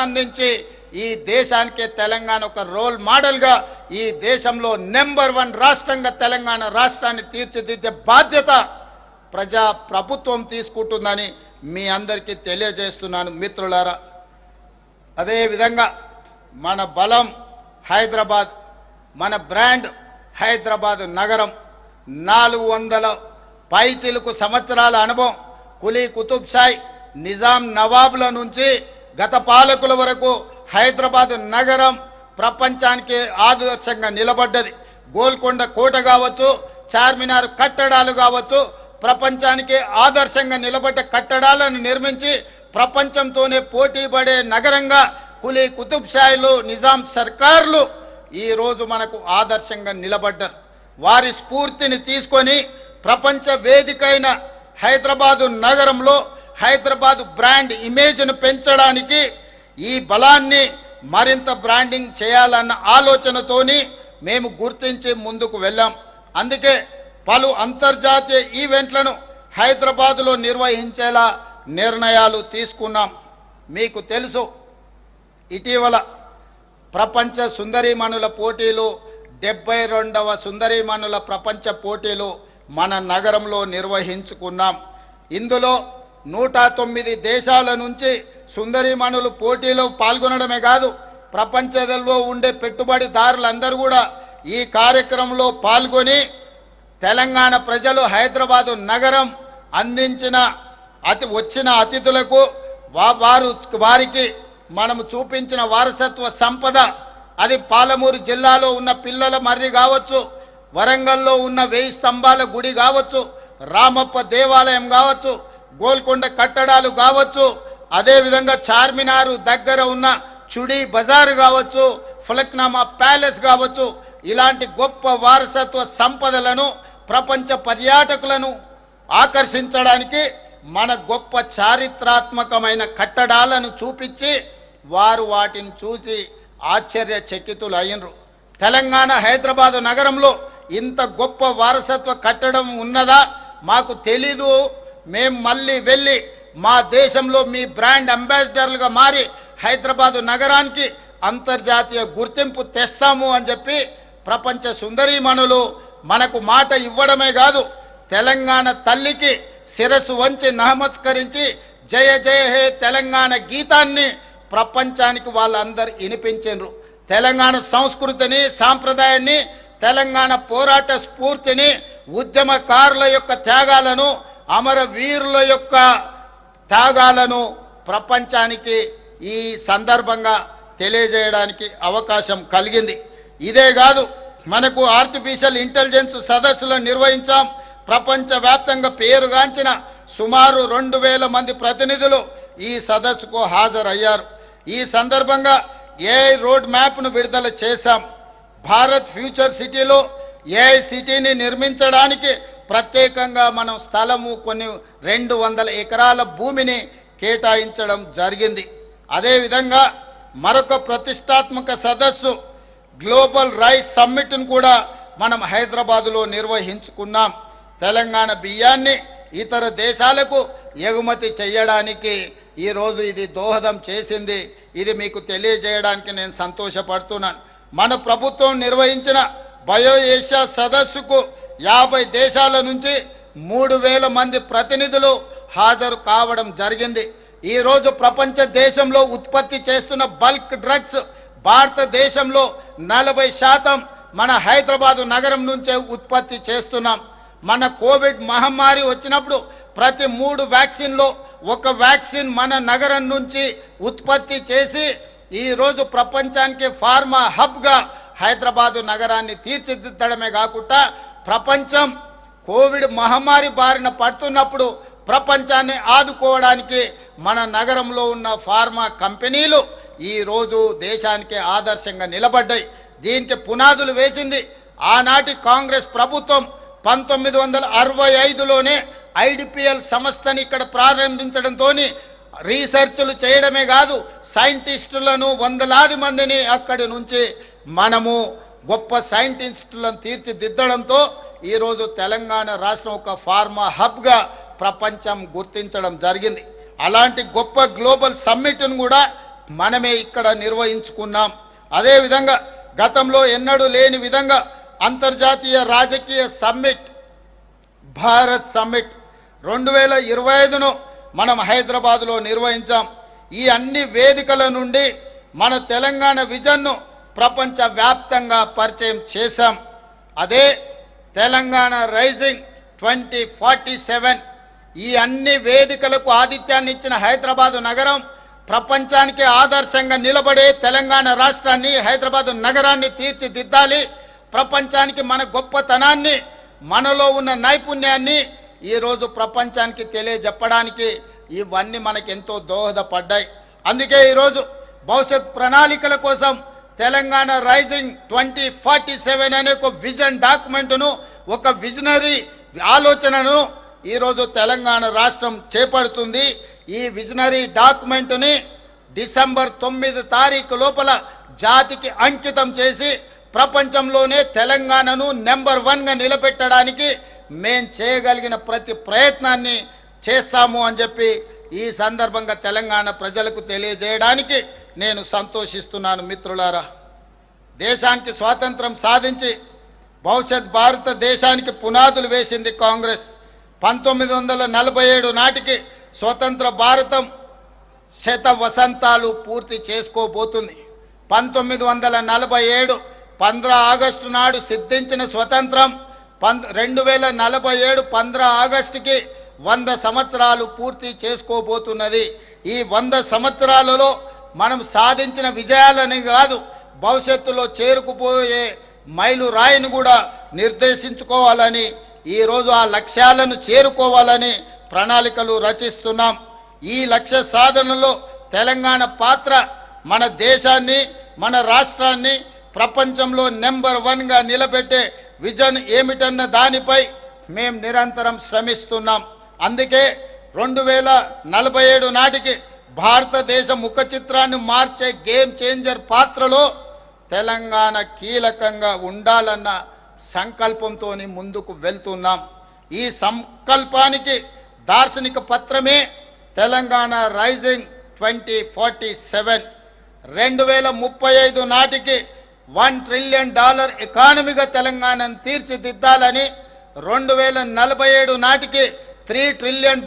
అందించి ఈ దేశానికి తెలంగాణ ఒక రోల్ మోడల్ గా ఈ దేశంలో నెంబర్ 1 రాష్ట్రంగా తెలంగాణ రాష్ట్రాన్ని తీర్చిదిద్దే బాధ్యత ప్రజా ప్రభుత్వం తీసుకుంటుందని మీ అందరికీ తెలియజేస్తున్నాను మిత్రులారా. అదే విధంగా మన బలం హైదరాబాద్, మన బ్రాండ్ హైదరాబాద్ నగరం, 400 పైచిలుకు సంవత్సరాల అనుభవం, కులీ కుతుబ్షాయి నిజాం నవాబుల నుంచి గత పాలకుల వరకు హైదరాబాద్ నగరం ప్రపంచానికి ఆదర్శంగా నిలబడ్డది. గోల్కొండ కోట కావచ్చు, చార్మినార్ కట్టడాలు కావచ్చు, ప్రపంచానికి ఆదర్శంగా నిలబడ్డ కట్టడాలను నిర్మించి ప్రపంచంతోనే పోటీ పడే నగరంగా కులీ కుతుబ్షాయిలు నిజాం సర్కార్లు ఈ రోజు మనకు ఆదర్శంగా నిలబడ్డారు. వారి స్ఫూర్తిని తీసుకొని ప్రపంచ వేదికైన హైదరాబాదు నగరంలో హైదరాబాద్ బ్రాండ్ ఇమేజ్ను పెంచడానికి ఈ బలాన్ని మరింత బ్రాండింగ్ చేయాలన్న ఆలోచనతోని మేము గుర్తించి ముందుకు వెళ్ళాం. అందుకే పలు అంతర్జాతీయ ఈవెంట్లను హైదరాబాదులో నిర్వహించేలా నిర్ణయాలు తీసుకున్నాం. మీకు తెలుసు, ఇటీవల ప్రపంచ సుందరీమణుల పోటీలు, 72వ సుందరీమణుల ప్రపంచ పోటీలు మన నగరంలో నిర్వహించుకున్నాం. ఇందులో 109 దేశాల నుంచి సుందరీమణులు పోటీలో పాల్గొనడమే కాదు, ప్రపంచంలో ఉండే పెట్టుబడిదారులందరూ కూడా ఈ కార్యక్రమంలో పాల్గొని తెలంగాణ ప్రజలు హైదరాబాదు నగరం అందించిన వచ్చిన అతిథులకు వారికి మనము చూపించిన వారసత్వ సంపద, అది పాలమూరు జిల్లాలో ఉన్న పిల్లల మర్రి కావచ్చు, వరంగల్లో ఉన్న 1000 స్తంభాల గుడి కావచ్చు, రామప్ప దేవాలయం కావచ్చు, గోల్కొండ కట్టడాలు కావచ్చు, అదేవిధంగా చార్మినారు దగ్గర ఉన్న చుడి బజారు కావచ్చు, ఫలక్నామా ప్యాలెస్ కావచ్చు, ఇలాంటి గొప్ప వారసత్వ సంపదలను ప్రపంచ పర్యాటకులను ఆకర్షించడానికి మన గొప్ప చారిత్రాత్మకమైన కట్టడాలను చూపించి వారు వాటిని చూసి ఆశ్చర్యచకితులు అయినరు. తెలంగాణ హైదరాబాదు నగరంలో ఇంత గొప్ప వారసత్వ కట్టడం ఉన్నదా మాకు తెలీదు, మేము మళ్ళీ వెళ్ళి మా దేశంలో మీ బ్రాండ్ అంబాసిడర్లుగా మారి హైదరాబాదు నగరానికి అంతర్జాతీయ గుర్తింపు తెస్తాము అని చెప్పి ప్రపంచ సుందరీమణులు మనకు మాట ఇవ్వడమే కాదు, తెలంగాణ తల్లికి శిరస్సు వంచి నమస్కరించి జయ జయ హే తెలంగాణ గీతాన్ని ప్రపంచానికి వాళ్ళందరూ వినిపించారు. తెలంగాణ సంస్కృతిని, సాంప్రదాయాన్ని, తెలంగాణ పోరాట స్ఫూర్తిని, ఉద్యమకారుల యొక్క త్యాగాలను, అమరవీరుల యొక్క త్యాగాలను ప్రపంచానికి ఈ సందర్భంగా తెలియజేయడానికి అవకాశం కలిగింది. ఇదే కాదు, మనకు ఆర్టిఫిషియల్ ఇంటెలిజెన్స్ సదస్సులను నిర్వహించాం. ప్రపంచవ్యాప్తంగా పేరుగాంచిన సుమారు 2000 మంది ప్రతినిధులు ఈ సదస్సుకు హాజరయ్యారు. ఈ సందర్భంగా ఏఐ రోడ్ మ్యాప్ను విడుదల చేశాం. భారత్ ఫ్యూచర్ సిటీలో ఏఐ సిటీని నిర్మించడానికి ప్రత్యేకంగా మనం స్థలము కొన్ని 200 ఎకరాల భూమిని కేటాయించడం జరిగింది. అదేవిధంగా మరొక ప్రతిష్టాత్మక సదస్సు గ్లోబల్ రైస్ సమ్మిట్ను కూడా మనం హైదరాబాదులో నిర్వహించుకున్నాం. తెలంగాణ బియ్యాన్ని ఇతర దేశాలకు ఎగుమతి చేయడానికి ఈరోజు ఇది దోహదం చేసింది. ఇది మీకు తెలియజేయడానికి నేను సంతోషపడుతున్నాను. మన ప్రభుత్వం నిర్వహించిన బయో ఏషియా సదస్సుకు 50 దేశాల నుంచి 3000 మంది ప్రతినిధులు హాజరు కావడం జరిగింది. ఈరోజు ప్రపంచ దేశంలో ఉత్పత్తి చేస్తున్న బల్క్ డ్రగ్స్ భారతదేశంలో 40% మన హైదరాబాదు నగరం నుంచే ఉత్పత్తి చేస్తున్నాం. మన కోవిడ్ మహమ్మారి వచ్చినప్పుడు ప్రతి 3 వ్యాక్సిన్లో 1 వ్యాక్సిన్ మన నగరం నుంచి ఉత్పత్తి చేసి ఈరోజు ప్రపంచానికి ఫార్మా హబ్గా హైదరాబాదు నగరాన్ని తీర్చిదిద్దడమే కాకుండా ప్రపంచం కోవిడ్ మహమ్మారి బారిన పడుతున్నప్పుడు ప్రపంచాన్ని ఆదుకోవడానికి మన నగరంలో ఉన్న ఫార్మా కంపెనీలు ఈరోజు దేశానికి ఆదర్శంగా నిలబడ్డాయి. దీనికి పునాదులు వేసింది ఆనాటి కాంగ్రెస్ ప్రభుత్వం. 1965లోనే ఐడిపిఎల్ సంస్థని ఇక్కడ ప్రారంభించడంతో రీసెర్చ్లు చేయడమే కాదు, సైంటిస్టులను 100లాది మందిని అక్కడి నుంచి మనము గొప్ప సైంటిస్టులను తీర్చిదిద్దడంతో ఈరోజు తెలంగాణ రాష్ట్రం ఒక ఫార్మా హబ్గా ప్రపంచం గుర్తించడం జరిగింది. అలాంటి గొప్ప గ్లోబల్ సమ్మిట్ను కూడా మనమే ఇక్కడ నిర్వహించుకున్నాం. అదేవిధంగా గతంలో ఎన్నడూ లేని విధంగా అంతర్జాతీయ రాజకీయ సమ్మిట్ భారత్ సమ్మిట్ 2025ను మనం హైదరాబాద్లో నిర్వహించాం. ఈ అన్ని వేదికల నుండి మన తెలంగాణ విజన్ను ప్రపంచ వ్యాప్తంగా పరిచయం చేశాం. అదే తెలంగాణ రైజింగ్ 2047. ఈ అన్ని వేదికలకు ఆతిథ్యాన్ని ఇచ్చిన హైదరాబాదు నగరం ప్రపంచానికి ఆదర్శంగా నిలబడే తెలంగాణ రాష్ట్రాన్ని, హైదరాబాదు నగరాన్ని తీర్చిదిద్దాలి. ప్రపంచానికి మన గొప్పతనాన్ని, మనలో ఉన్న నైపుణ్యాన్ని ఈరోజు ప్రపంచానికి తెలియజెప్పడానికి ఇవన్నీ మనకెంతో దోహదపడ్డాయి. అందుకే ఈరోజు భవిష్యత్ ప్రణాళికల కోసం తెలంగాణ రైజింగ్ 2047 అనే ఒక విజన్ డాక్యుమెంట్ను, ఒక విజనరీ ఆలోచనను ఈరోజు తెలంగాణ రాష్ట్రం చేపడుతుంది. ఈ విజనరీ డాక్యుమెంట్ని డిసెంబర్ 9 తారీఖు లోపల జాతికి అంకితం చేసి ప్రపంచంలోనే తెలంగాణను నెంబర్ 1గా నిలబెట్టడానికి మేం చేయగలిగిన ప్రతి ప్రయత్నాన్ని చేస్తాము అని చెప్పి ఈ సందర్భంగా తెలంగాణ ప్రజలకు తెలియజేయడానికి నేను సంతోషిస్తున్నాను. మిత్రులారా, దేశానికి స్వాతంత్రం సాధించి భవిష్యత్ భారతదేశానికి పునాదులు వేసింది కాంగ్రెస్. 1947 నాటికి స్వతంత్ర భారతం శత వసంతాలు పూర్తి చేసుకోబోతుంది. 1947 15 ఆగస్టు నాడు సిద్ధించిన స్వతంత్రం 2047 15 ఆగస్టుకి 100 సంవత్సరాలు పూర్తి చేసుకోబోతున్నది. ఈ 100 సంవత్సరాలలో మనం సాధించిన విజయాలని కాదు, భవిష్యత్తులో చేరుకుపోయే మైలు రాయిని కూడా నిర్దేశించుకోవాలని, ఈరోజు ఆ లక్ష్యాలను చేరుకోవాలని ప్రణాళికలు రచిస్తున్నాం. ఈ లక్ష్య సాధనలో తెలంగాణ పాత్ర మన దేశాన్ని, మన రాష్ట్రాన్ని ప్రపంచంలో నెంబర్ 1గా నిలబెట్టే విజన్ ఏమిటన్న దానిపై మేము నిరంతరం శ్రమిస్తున్నాం. అందుకే 2047 నాటికి భారతదేశ ముఖ చిత్రాన్ని మార్చే గేమ్ చేంజర్ పాత్రలో తెలంగాణ కీలకంగా ఉండాలన్న సంకల్పంతో ముందుకు వెళ్తున్నాం. ఈ సంకల్పానికి దార్శనిక పత్రమే తెలంగాణ రైజింగ్ 2047. 2035 నాటికి $1 ట్రిలియన్ ఎకానమీగా తెలంగాణను తీర్చిదిద్దాలని, 2047 నాటికి $3 ట్రిలియన్